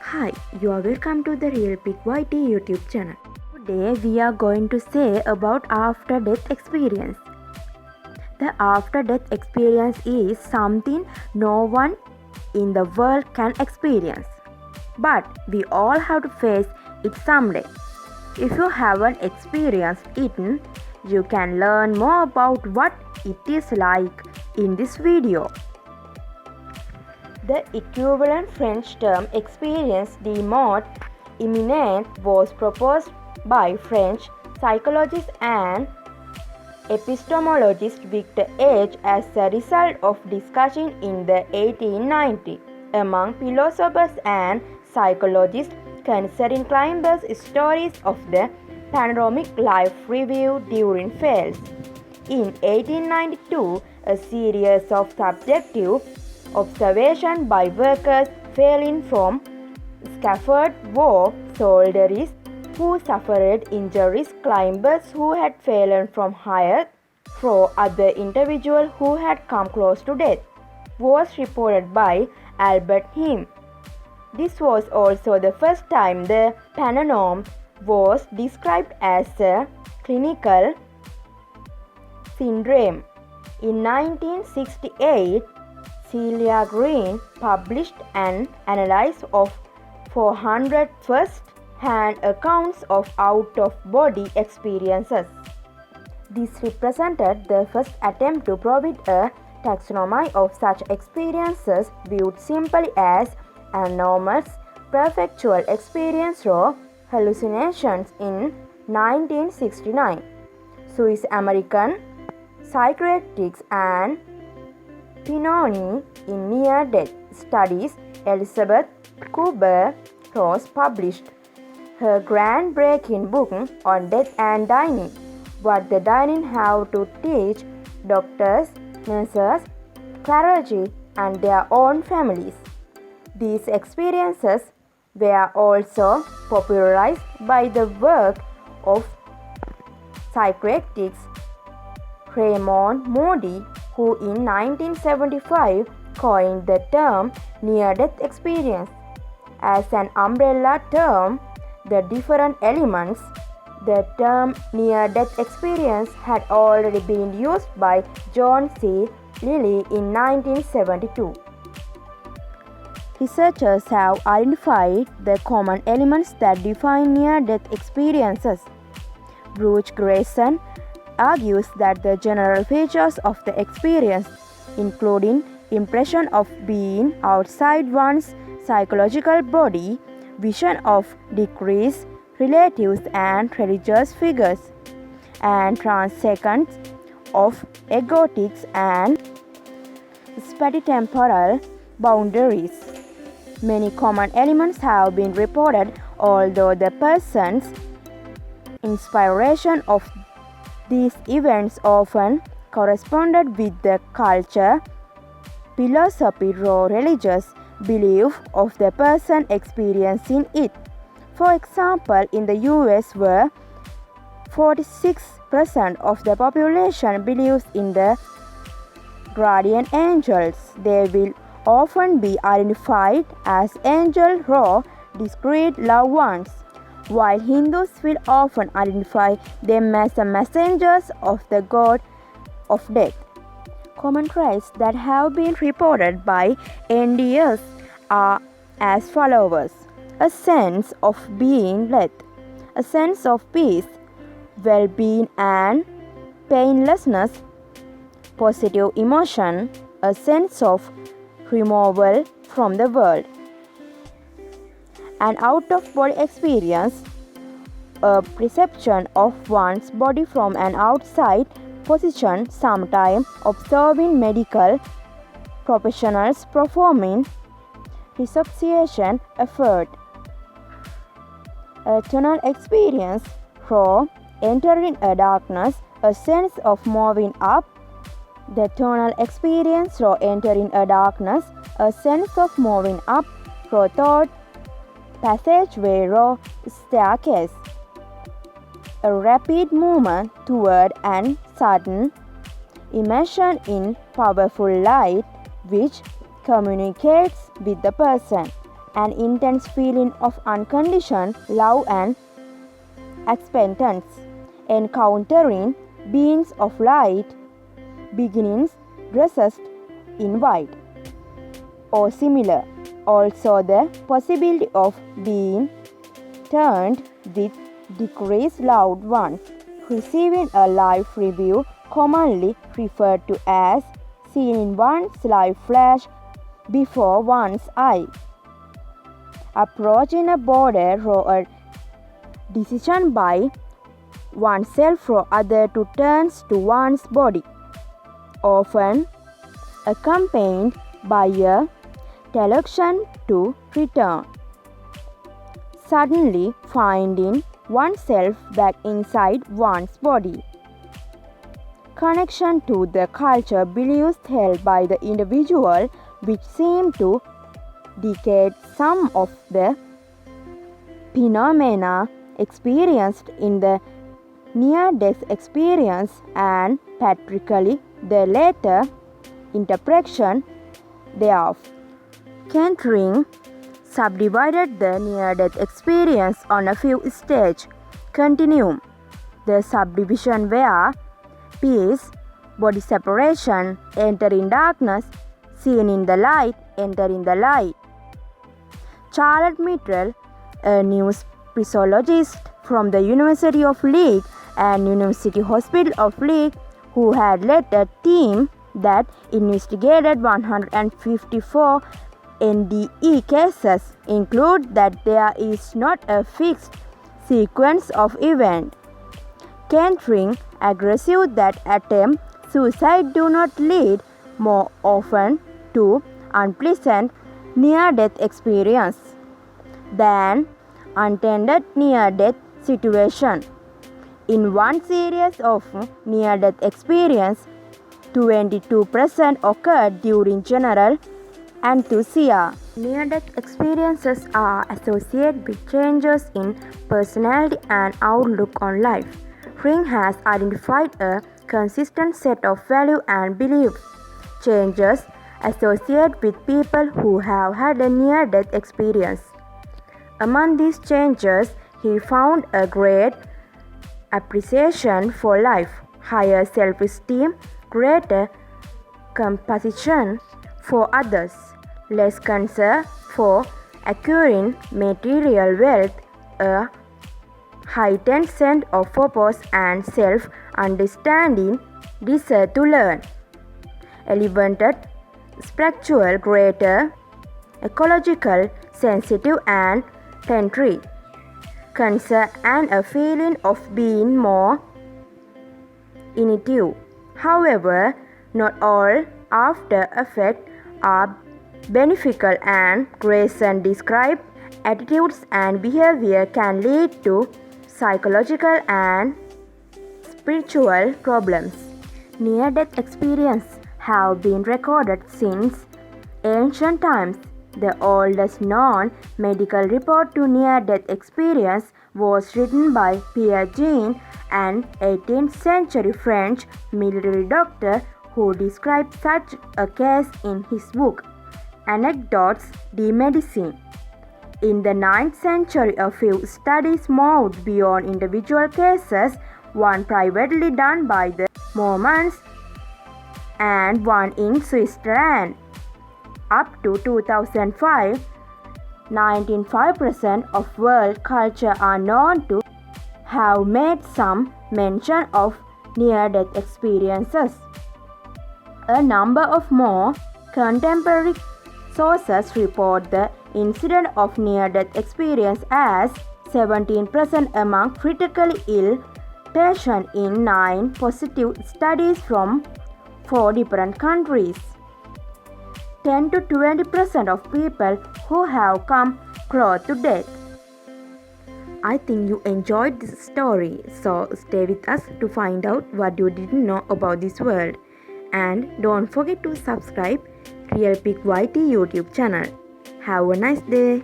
Hi, you are welcome to the Real Pick YT YouTube channel. Today we are going to say about after death experience. The after death experience is something no one in the world can experience. But we all have to face it someday. If you haven't experienced it, you can learn more about what it is like in this video. The equivalent French term expérience de mort imminente was proposed by French psychologist and epistemologist Victor H. as a result of discussion in the 1890s among philosophers and psychologists concerning climbers' stories of the panoramic life reviewed during fails. In 1892, a series of subjective observations by workers failing from scaffold war soldiers who suffered injuries, climbers who had fallen from higher, for other individuals who had come close to death, was reported by Albert Him. This was also the first time the panorama was described as a clinical syndrome. In 1968, Celia Green published an analysis of 400 first-hand accounts of out-of-body experiences. This represented the first attempt to provide a taxonomy of such experiences viewed simply as anomalous perceptual experience or hallucinations in 1969. Swiss-American psychiatrists and Pinoni in near-death studies, Elizabeth Kubler-Ross published her groundbreaking book on death and dying, What the Dying Have to Teach Doctors, Nurses, Clergy, and Their Own Families. These experiences were also popularized by the work of psychiatrist Raymond Moody, who in 1975 coined the term near-death experience. As an umbrella term, the different elements, the term near-death experience had already been used by John C. Lilly in 1972. Researchers have identified the common elements that define near-death experiences. Bruce Grayson argues that the general features of the experience, including impression of being outside one's psychological body, vision of deceased relatives and religious figures, and transcendence of egotic and spatiotemporal boundaries. Many common elements have been reported, although the person's inspiration of these events often corresponded with the culture, philosophy, or religious belief of the person experiencing it. For example, in the US, where 46% of the population believes in the guardian angels, they will often be identified as angels or discrete loved ones, while Hindus will often identify them as the messengers of the god of death. Common traits that have been reported by NDS are as follows: a sense of being led, a sense of peace, well-being and painlessness, positive emotion, a sense of removal from the world. An out-of-body experience, a perception of one's body from an outside position, sometimes observing medical professionals performing resuscitation effort. A tunnel experience, from entering a darkness, a sense of moving up. The tunnel experience, from entering a darkness, a sense of moving up through thought passageway or staircase. A rapid movement toward and sudden immersion in powerful light which communicates with the person, an intense feeling of unconditioned love and acceptance, encountering beings of light, beginnings dressed in white, or similar. Also, the possibility of being turned with decreased loved ones, receiving a life review, commonly referred to as seeing one's life flash before one's eye, approaching a border or a decision by oneself for other to turn to one's body, often accompanied by a telection to return, suddenly finding oneself back inside one's body. Connection to the culture beliefs held by the individual, which seem to dictate some of the phenomena experienced in the near-death experience, and particularly the later interpretation thereof. Kent subdivided the near-death experience on a few stages. Continuum. The subdivision where peace, body separation, entering darkness, seen in the light, entering the light. Charlotte Mitchell, a neuropsychologist from the University of Leeds and University Hospital of Leeds, who had led a team that investigated 154 NDE cases, include that there is not a fixed sequence of events. Kent aggressive that attempt suicide do not lead more often to unpleasant near-death experience than untended near-death situation. In one series of near-death experience, 22% occurred during general anesthesia. Near-death experiences are associated with changes in personality and outlook on life. Ring has identified a consistent set of values and beliefs. Changes associated with people who have had a near-death experience. Among these changes, he found a great appreciation for life, higher self-esteem, greater compassion for others, less concern for acquiring material wealth, a heightened sense of purpose and self-understanding, desire to learn, elevated spiritual, greater ecological, sensitive and tender concern, and a feeling of being more intuitive. However, not all after effects are beneficial, and Grayson described attitudes and behavior can lead to psychological and spiritual problems. Near-death experiences have been recorded since ancient times. The oldest known medical report to near-death experience was written by Pierre Jean, an 18th century French military doctor who described such a case in his book, Anecdotes de Médecine. In the 9th century, a few studies moved beyond individual cases, one privately done by the Mormons and one in Switzerland. Up to 2005, 95% of world culture are known to have made some mention of near-death experiences. A number of more contemporary sources report the incidence of near-death experience as 17% among critically ill patients in 9 positive studies from 4 different countries. 10 to 20% of people who have come close to death. I think you enjoyed this story, so stay with us to find out what you didn't know about this world. And don't forget to subscribe Real Pic YT YouTube channel. Have a nice day.